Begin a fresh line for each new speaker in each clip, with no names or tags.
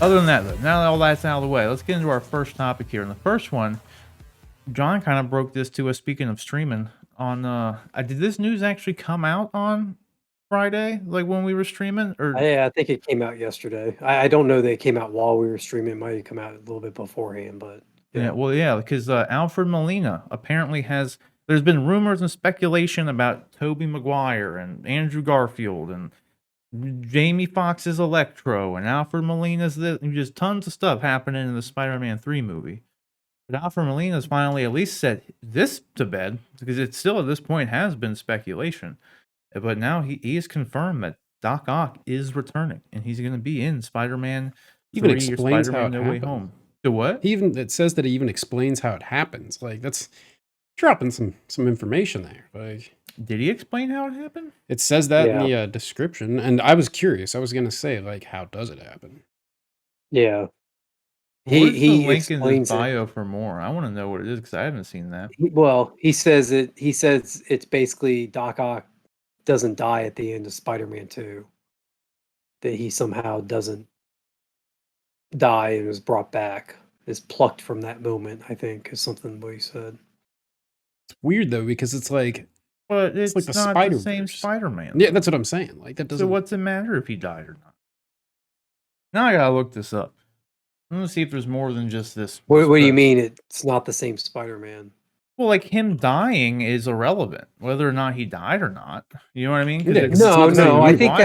Other than that, though, now that all that's out of the way, let's get into our first topic here. And the first one, John kind of broke this to us. Speaking of streaming, on did this news actually come out on Friday, like when we were streaming, or
I think it came out yesterday. I don't know that it came out while we were streaming. It might have come out a little bit beforehand, but
yeah,
yeah.
well, yeah, because Alfred Molina apparently has. There's been rumors and speculation about Tobey Maguire and Andrew Garfield and Jamie Foxx's Electro and Alfred Molina's just tons of stuff happening in the Spider-Man 3 movie. But Alfred Molina's finally at least said this to bed because it still at this point has been speculation. But now he has confirmed that Doc Ock is returning and he's going to be in Spider-Man
Even
3 or
explains how
Spider-Man
it
No Way
happened.
Home. To what?
It says that he even explains how it happens. Like, that's dropping some information there. Like,
Did he explain how it happened?
it says that in
Yeah.
the description, and I was curious. I was gonna say, like, how does it happen?
Yeah.
Where's the
He
link in his
explains it.
bio for more? I want to know what it is because I haven't seen that.
Well, he says it's basically Doc Ock doesn't die at the end of Spider-Man 2. That he somehow doesn't die and was brought back. Is plucked from that moment, I think, is something what he said.
It's weird though because it's like
But it's
like the
not the same
Spider-Verse.
Spider-Man.
Yeah, that's what I'm saying. Like, that
So
doesn't.
what's it matter if he died or not? Now I gotta look this up. I'm gonna see if there's more than just this.
What do you mean it's not the same Spider-Man?
Well, like him dying is irrelevant, whether or not he died or not. You know what I mean? 'Cause
Yeah,
it's
'cause it's
not
not
No,
the same
no, I
movie.
think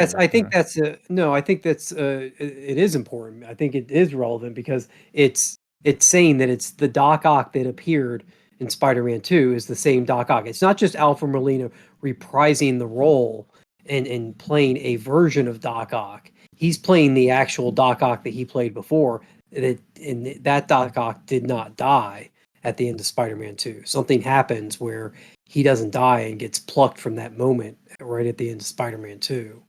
that's it is important. I think it is relevant because it's saying that it's the Doc Ock that appeared in Spider-Man 2 is the same Doc Ock. It's not just Alfred Molina reprising the role and playing a version of Doc Ock. He's playing the actual Doc Ock that he played before. That Doc Ock did not die at the end of Spider-Man 2. Something happens where he doesn't die and gets plucked from that moment right at the end of Spider-Man 2.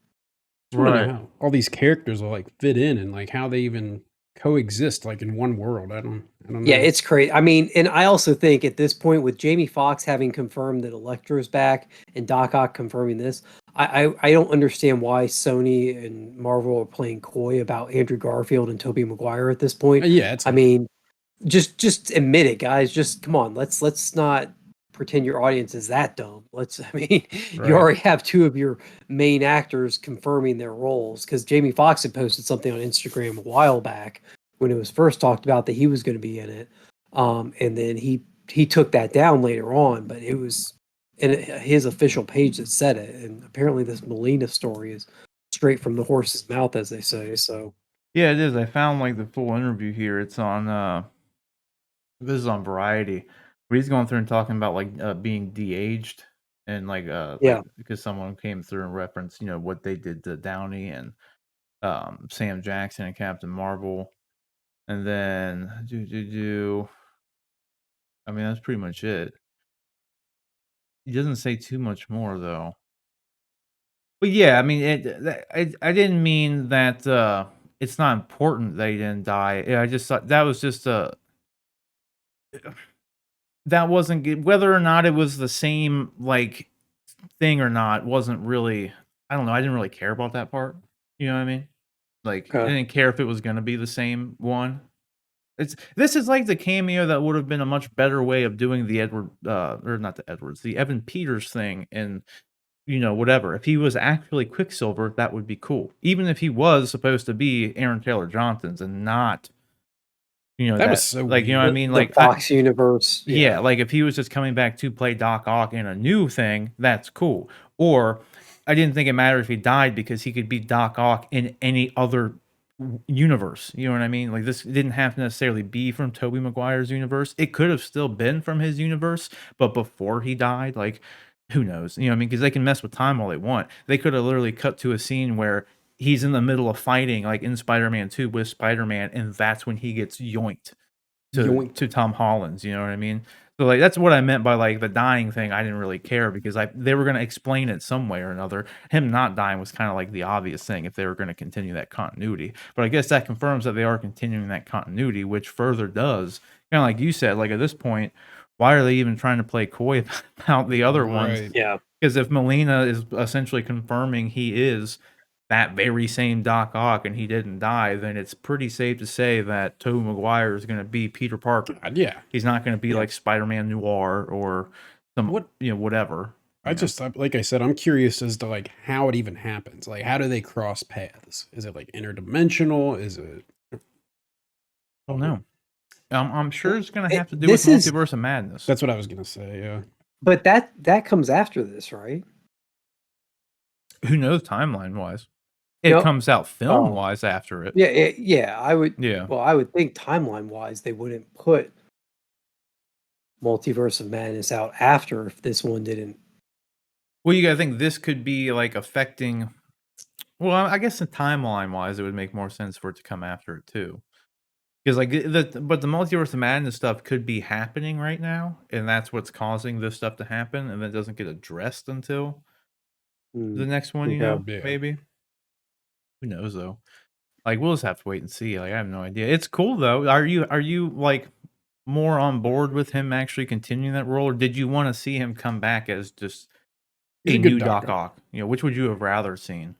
I don't know how all these characters will like fit in and like how they even coexist like in one world. I don't know.
Yeah, it's crazy. I mean, and I also think at this point with Jamie Foxx having confirmed that Electro's back and Doc Ock confirming this, I don't understand why Sony and Marvel are playing coy about Andrew Garfield and Tobey Maguire at this point.
Yeah,
I mean, just admit it, guys. Just come on. Let's not pretend your audience is that dumb.
Right.
You already have two of your main actors confirming their roles because Jamie Foxx had posted something on Instagram a while back when it was first talked about that he was going to be in it. And then he took that down later on, but it was in his official page that said it. And apparently this Molina story is straight from the horse's mouth, as they say. So
Yeah, it is. I found like the full interview here. It's on this is on Variety. Where he's going through and talking about like being de-aged and like because someone came through and referenced, what they did to Downey and Sam Jackson and Captain Marvel. And then I mean that's pretty much it. He doesn't say too much more though. But yeah, I mean I didn't mean that it's not important that he didn't die. I just thought that was just that wasn't good. Whether or not it was the same like thing or not wasn't really, I don't know, I didn't really care about that part. You know what I mean? Like I didn't care if it was gonna be the same one. This is like the cameo that would have been a much better way of doing the the Evan Peters thing and whatever. If he was actually Quicksilver, that would be cool. Even if he was supposed to be Aaron Taylor Johnson's and not
that was so
like, you know what I mean?
the
Like
Fox universe.
Yeah, like if he was just coming back to play Doc Ock in a new thing, that's cool. Or I didn't think it mattered if he died because he could be Doc Ock in any other universe. You know what I mean? Like this didn't have to necessarily be from Tobey Maguire's universe. It could have still been from his universe, but before he died, like who knows? You know what I mean? Because they can mess with time all they want. They could have literally cut to a scene where he's in the middle of fighting, like in Spider-Man 2 with Spider-Man, and that's when he gets yoinked to Tom Holland's, you know what I mean? So like that's what I meant by like the dying thing. I didn't really care because they were going to explain it some way or another. Him not dying was kind of like the obvious thing if they were going to continue that continuity. But I guess that confirms that they are continuing that continuity, which further does kind of like you said. Like at this point, why are they even trying to play coy about the other ones?
Yeah,
because if Molina is essentially confirming he is that very same Doc Ock and he didn't die, then it's pretty safe to say that Tobey Maguire is going to be Peter Parker.
Yeah.
He's not going to be like Spider-Man Noir or some, whatever.
Like I said, I'm curious as to like how it even happens. Like, how do they cross paths? Is it like interdimensional? Is it?
I don't know. I'm sure it's going to have to do
This
with
is-
Multiverse of Madness.
That's what I was gonna say. Yeah.
But that comes after this, right?
Who knows timeline wise? It
No.
comes out film wise after it.
Yeah. I would.
Yeah.
Well, I would think timeline wise, they wouldn't put Multiverse of Madness out after if this one didn't.
Well, you gotta think this could be like affecting. Well, I guess the timeline wise, it would make more sense for it to come after it too, because like but the Multiverse of Madness stuff could be happening right now, and that's what's causing this stuff to happen, and then it doesn't get addressed until the next one. You know,
Yeah.
maybe. Who knows though? Like we'll just have to wait and see. Like I have no idea. It's cool though. Are you like more on board with him actually continuing that role, or did you want to see him come back as just
He's
a
a good
new
Doc
Doc Ock? You know, which would you have rather seen?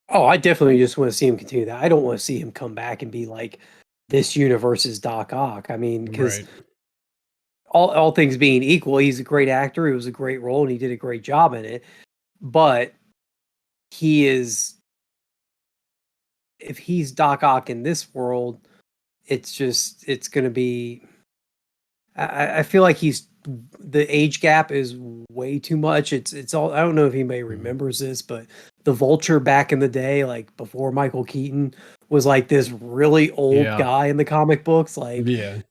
Oh, I definitely just want to see him continue that. I don't want to see him come back and be like this universe's Doc Ock. I mean, because
Right.
all things being equal, he's a great actor. It was a great role, and he did a great job in it. But he is, if he's Doc Ock in this world, it's going to be. I feel like the age gap is way too much. It's all. I don't know if anybody remembers this, but the Vulture back in the day, like before Michael Keaton, was like this really old guy in the comic books, like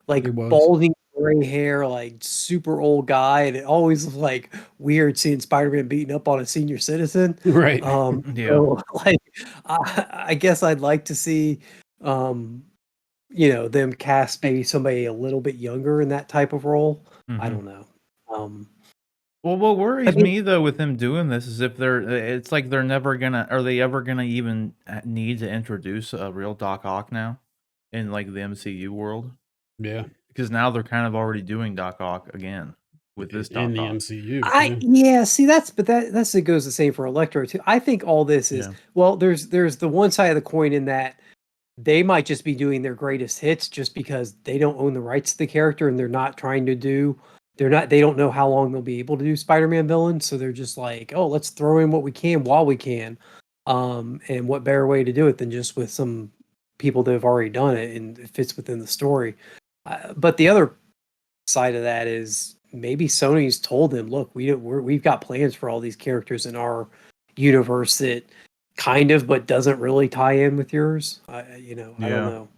balding gray hair, like super old guy, and it always was like weird seeing Spider-Man beating up on a senior citizen.
Right.
So, like I guess I'd like to see them cast maybe somebody a little bit younger in that type of role. I don't know.
Well, what worries me though with them doing this is if it's like they're never gonna, are they ever gonna even need to introduce a real Doc Ock now in like the MCU world?
Yeah.
Because now they're kind of already doing Doc Ock again with this Doc
in the
Ock.
MCU.
See that's it goes the same for Electro too. I think all this is well, there's the one side of the coin in that they might just be doing their greatest hits just because they don't own the rights to the character and they don't know how long they'll be able to do Spider-Man villains, so they're just like, oh, let's throw in what we can while we can. And what better way to do it than just with some people that have already done it and it fits within the story. But the other side of that is maybe Sony's told them, look, we've got plans for all these characters in our universe that kind of, but doesn't really tie in with yours. I don't know.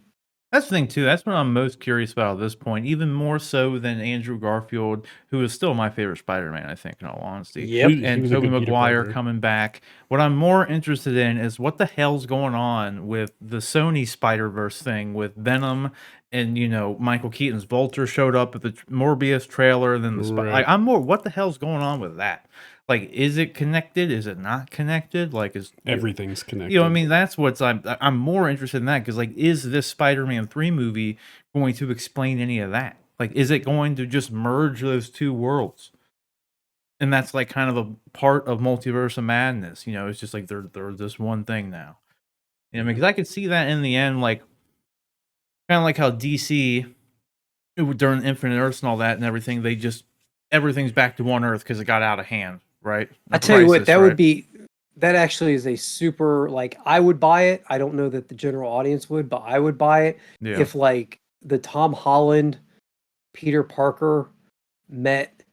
That's the thing too. That's what I'm most curious about at this point, even more so than Andrew Garfield, who is still my favorite Spider-Man, I think, in all honesty.
Yep.
And Tobey Maguire coming back. What I'm more interested in is what the hell's going on with the Sony Spider-Verse thing with Venom and Michael Keaton's Vulture showed up at the Morbius trailer. Then what the hell's going on with that? Like, is it connected? Is it not connected? Like,
everything's connected?
I mean, that's what's I'm more interested in that because, like, is this Spider-Man 3 movie going to explain any of that? Like, is it going to just merge those two worlds? And that's like kind of a part of Multiverse of Madness. It's just like they're this one thing now. Because I could see that in the end, like kind of like how DC during Infinite Earths and all that and everything, everything's back to one Earth because it got out of hand. Right.
I tell you what, that actually is a super, like, I would buy it. I don't know that the general audience would, but I would buy it if like the Tom Holland Peter Parker met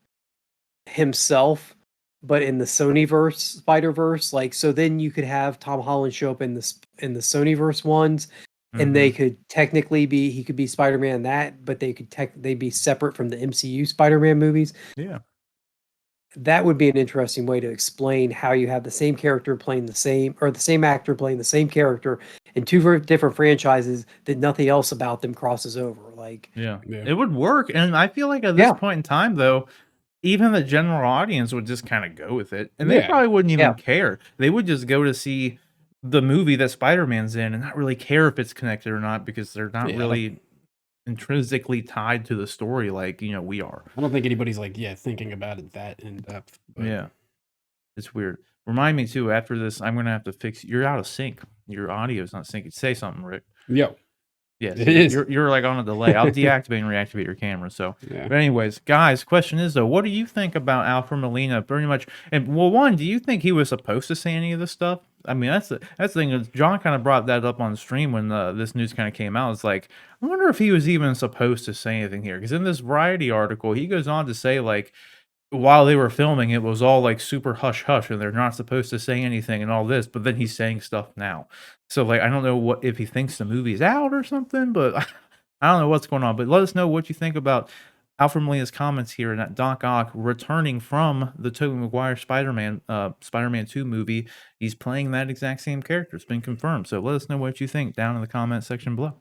himself, but in the Sonyverse Spider-Verse, like, so then you could have Tom Holland show up in the Sonyverse ones, and they could technically he could be Spider-Man in that, but they'd be separate from the MCU Spider-Man movies.
Yeah.
That would be an interesting way to explain how you have the same character playing the same actor playing the same character in two very different franchises that nothing else about them crosses over. Like,
it would work. And I feel like at this point in time, though, even the general audience would just kind of go with it. And they probably wouldn't even care. They would just go to see the movie that Spider-Man's in and not really care if it's connected or not because they're not really intrinsically tied to the story like we are.
I don't think anybody's like thinking about it that in depth.
Yeah, it's weird. Remind me too, after this, I'm gonna have to fix you're out of sync. Your audio is not syncing. Say something, Rick.
Yo,
Yes,
it is.
you're like on a delay. I'll deactivate and reactivate your camera. So,
Yeah.
but anyways, guys, question is though, what do you think about Alfred Molina? Pretty much, and well, one, do you think he was supposed to say any of this stuff? I mean, that's the thing. Is John kind of brought that up on stream when this news kind of came out. It's like, I wonder if he was even supposed to say anything here, because in this Variety article, he goes on to say like, while they were filming, it was all like super hush hush, and they're not supposed to say anything and all this. But then he's saying stuff now. So like, I don't know what if he thinks the movie's out or something, but I don't know what's going on. But let us know what you think about Alfred Molina's comments here and that Doc Ock returning from the Tobey Maguire Spider-Man 2 movie. He's playing that exact same character. It's been confirmed. So let us know what you think down in the comment section below.